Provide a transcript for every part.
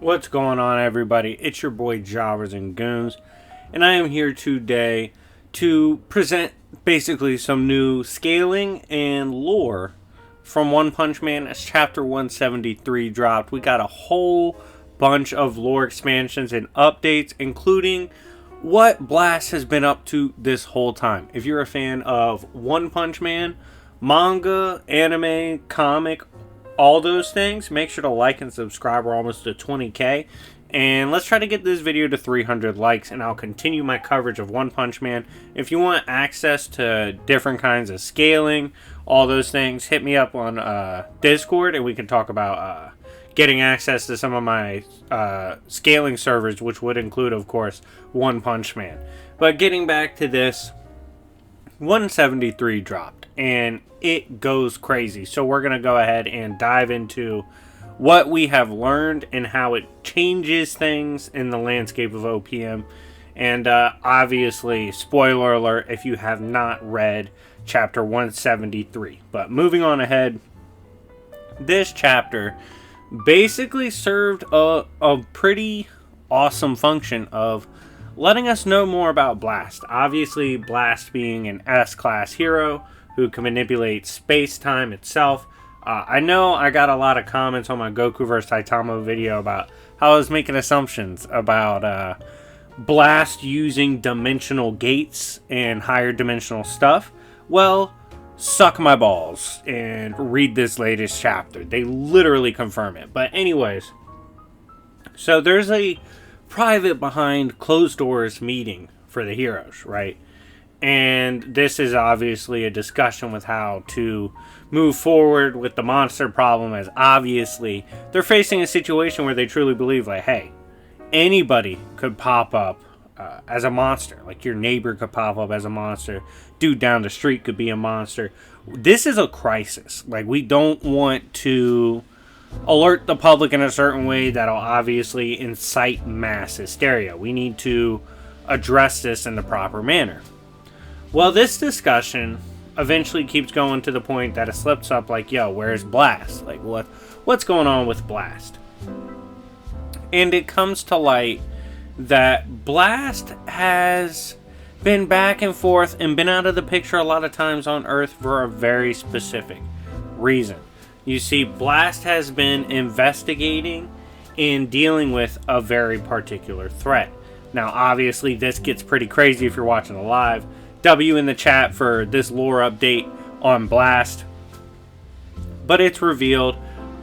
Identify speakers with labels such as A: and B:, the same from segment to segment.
A: What's going on, everybody? It's your boy Jobbers and Goons, and I am here today to present basically some new scaling and lore from One Punch Man as Chapter 173 dropped. We got a whole bunch of lore expansions and updates, including what Blast has been up to this whole time. If you're a fan of One Punch Man, manga, anime, comic, all those things, make sure to like and subscribe. We're almost to 20k, and let's try to get this video to 300 likes, and I'll continue my coverage of One Punch Man. If you want access to different kinds of scaling, all those things, hit me up on Discord, and we can talk about getting access to some of my scaling servers, which would include, of course, One Punch Man. But getting back to this, 173 dropped, and it goes crazy. So we're going to go ahead and dive into what we have learned and how it changes things in the landscape of OPM. And obviously, spoiler alert if you have not read chapter 173. But moving on ahead, this chapter basically served a pretty awesome function of letting us know more about Blast. Obviously, Blast being an S-class hero who can manipulate space-time itself. I know I got a lot of comments on my Goku vs. Saitama video about how I was making assumptions about Blast using dimensional gates and higher dimensional stuff. Well, suck my balls and read this latest chapter. They literally confirm it. But anyways, so there's a private behind closed doors meeting for the heroes, right? And this is obviously a discussion with how to move forward with the monster problem, as obviously they're facing a situation where they truly believe, like, hey, anybody could pop up as a monster. Like, your neighbor could pop up as a monster. Dude down the street could be a monster. This is a crisis. Like, we don't want to alert the public in a certain way that'll obviously incite mass hysteria. We need to address this in the proper manner. Well, this discussion eventually keeps going to the point that it slips up like, yo, where's Blast? Like, what's going on with Blast? And it comes to light that Blast has been back and forth and been out of the picture a lot of times on Earth for a very specific reason. You see, Blast has been investigating and dealing with a very particular threat. Now, obviously, this gets pretty crazy if you're watching it live. W in the chat for this lore update on Blast. But it's revealed.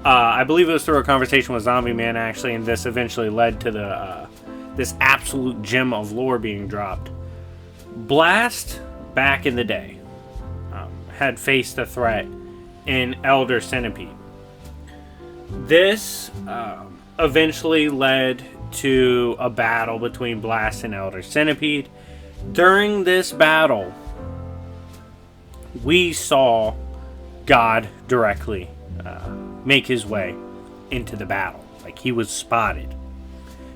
A: I believe it was through a conversation with Zombie Man, actually, and this eventually led to the this absolute gem of lore being dropped. Blast, back in the day, had faced a threat in Elder Centipede. This eventually led to a battle between Blast and Elder Centipede. During this battle, we saw God directly make his way into the battle. Like, he was spotted.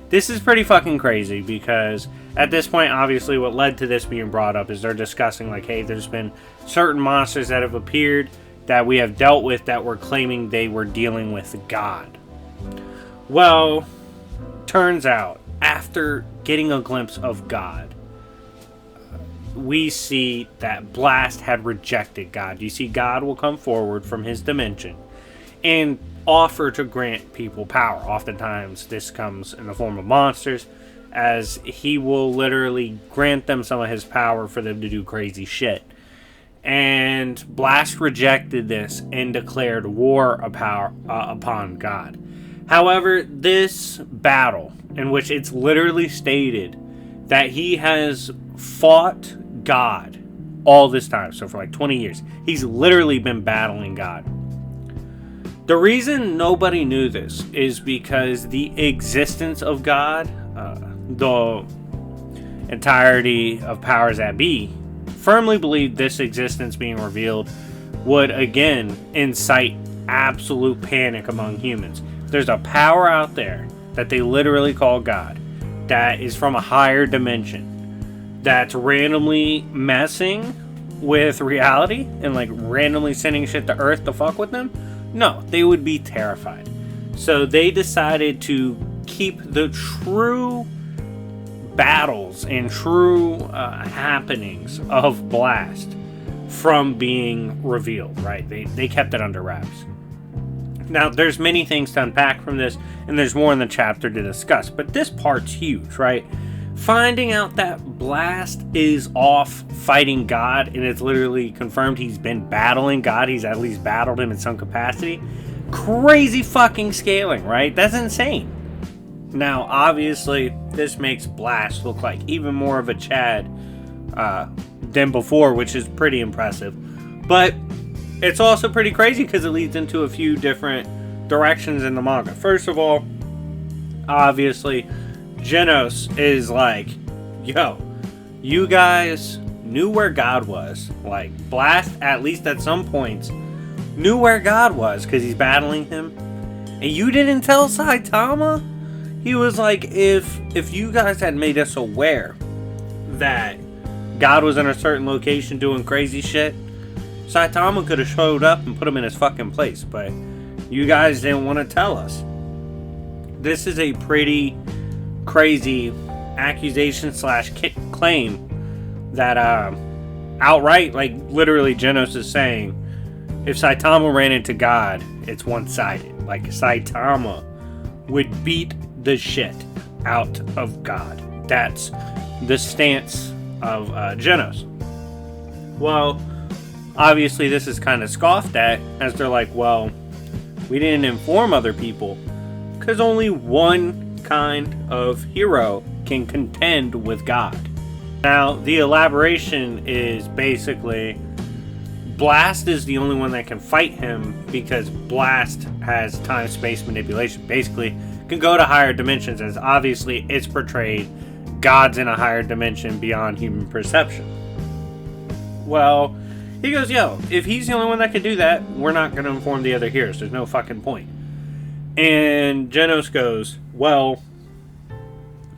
A: This is pretty fucking crazy because at this point, obviously, what led to this being brought up is they're discussing, like, hey, there's been certain monsters that have appeared that we have dealt with that were claiming they were dealing with God. Well, turns out, after getting a glimpse of God, we see that Blast had rejected God. You see, God will come forward from his dimension and offer to grant people power. Oftentimes, this comes in the form of monsters, as he will literally grant them some of his power for them to do crazy shit. And Blast rejected this and declared war upon God. However, this battle, in which it's literally stated that he has fought God all this time, so for like 20 years, he's literally been battling God. The reason nobody knew this is because the existence of God, the entirety of powers that be, firmly believed this existence being revealed would again incite absolute panic among humans. There's a power out there that they literally call God that is from a higher dimension that's randomly messing with reality and like randomly sending shit to Earth to fuck with them. No, they would be terrified. So they decided to keep the true battles and true happenings of Blast from being revealed, right? They kept it under wraps. Now, there's many things to unpack from this, and there's more in the chapter to discuss, but this part's huge, right? Finding out that Blast is off fighting God, and it's literally confirmed he's been battling God. He's at least battled him in some capacity. Crazy fucking scaling, right? That's insane. Now, obviously, this makes Blast look like even more of a Chad than before, which is pretty impressive. But it's also pretty crazy because it leads into a few different directions in the manga. First of all, obviously, Genos is like, yo, you guys knew where God was. Like, Blast, at least at some points, knew where God was because he's battling him. And you didn't tell Saitama? He was like, if you guys had made us aware that God was in a certain location doing crazy shit, Saitama could have showed up and put him in his fucking place, but you guys didn't want to tell us. This is a pretty crazy accusation / claim that outright, like literally Genos is saying, if Saitama ran into God, it's one-sided. Like Saitama would beat the shit out of God. That's the stance of Genos. Well, obviously this is kind of scoffed at, as they're like, well, we didn't inform other people because only one kind of hero can contend with God. Now, the elaboration is basically Blast is the only one that can fight him because Blast has time-space manipulation. Basically, can go to higher dimensions, as obviously it's portrayed God's in a higher dimension beyond human perception. Well, he goes, yo, if he's the only one that can do that, we're not going to inform the other heroes. There's no fucking point. And Genos goes, well,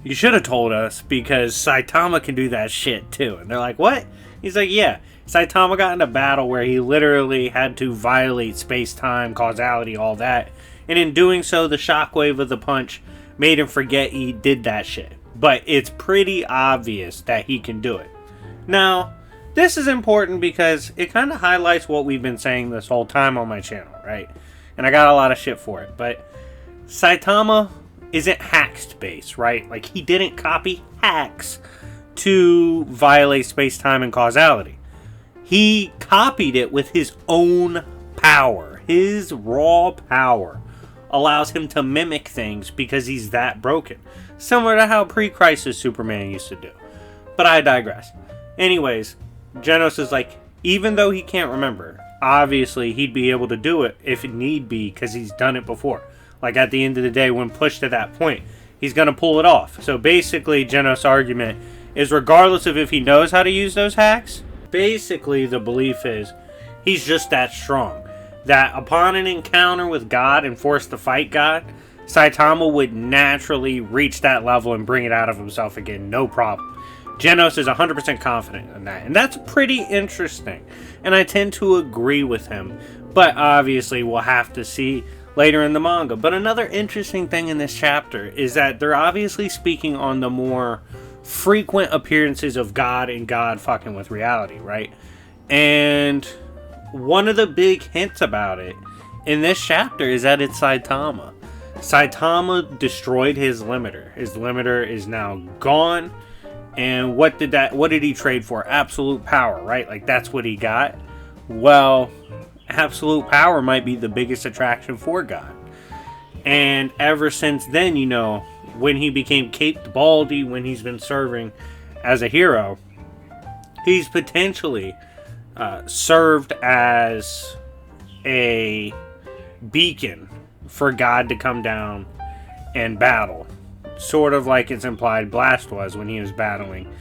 A: you should have told us because Saitama can do that shit too. And they're like, what? He's like, yeah. Saitama got in a battle where he literally had to violate space-time, causality, all that. And in doing so, the shockwave of the punch made him forget he did that shit. But it's pretty obvious that he can do it. Now, this is important because it kind of highlights what we've been saying this whole time on my channel, right? And I got a lot of shit for it. But Saitama isn't hacks-based, right? Like, he didn't copy hacks to violate space-time and causality. He copied it with his own power. His raw power allows him to mimic things because he's that broken. Similar to how pre-Crisis Superman used to do. But I digress. Anyways, Genos is like, even though he can't remember, obviously he'd be able to do it if it need be because he's done it before. Like at the end of the day, when pushed to that point, he's going to pull it off. So basically, Genos' argument is regardless of if he knows how to use those hacks, basically the belief is he's just that strong. That upon an encounter with God and forced to fight God, Saitama would naturally reach that level and bring it out of himself again, no problem. Genos is 100% confident in that, and that's pretty interesting, and I tend to agree with him, but obviously we'll have to see later in the manga. But another interesting thing in this chapter is that they're obviously speaking on the more frequent appearances of God and God fucking with reality, right? And one of the big hints about it in this chapter is that it's Saitama. Saitama destroyed his limiter. His limiter is now gone. And what did he trade for? Absolute power, right? Like that's what he got. Well, absolute power might be the biggest attraction for God. And ever since then, you know, when he became Caped Baldy, when he's been serving as a hero, he's potentially served as a beacon for God to come down and battle. Sort of like it's implied Blast was when he was battling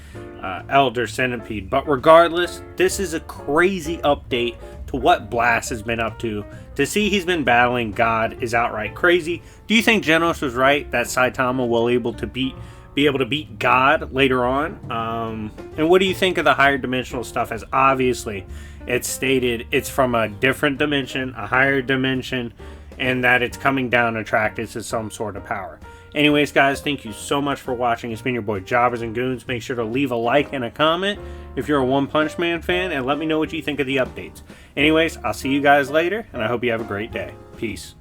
A: Elder Centipede. But regardless, this is a crazy update to what Blast has been up to. To see he's been battling God is outright crazy. Do you think Genos was right that Saitama will be able to beat God later on? And what do you think of the higher dimensional stuff? As obviously it's stated it's from a different dimension, a higher dimension, and that it's coming down attracted to some sort of power. Anyways, guys, thank you so much for watching. It's been your boy Jobbers and Goons. Make sure to leave a like and a comment if you're a One Punch Man fan, and let me know what you think of the updates. Anyways, I'll see you guys later, and I hope you have a great day. Peace.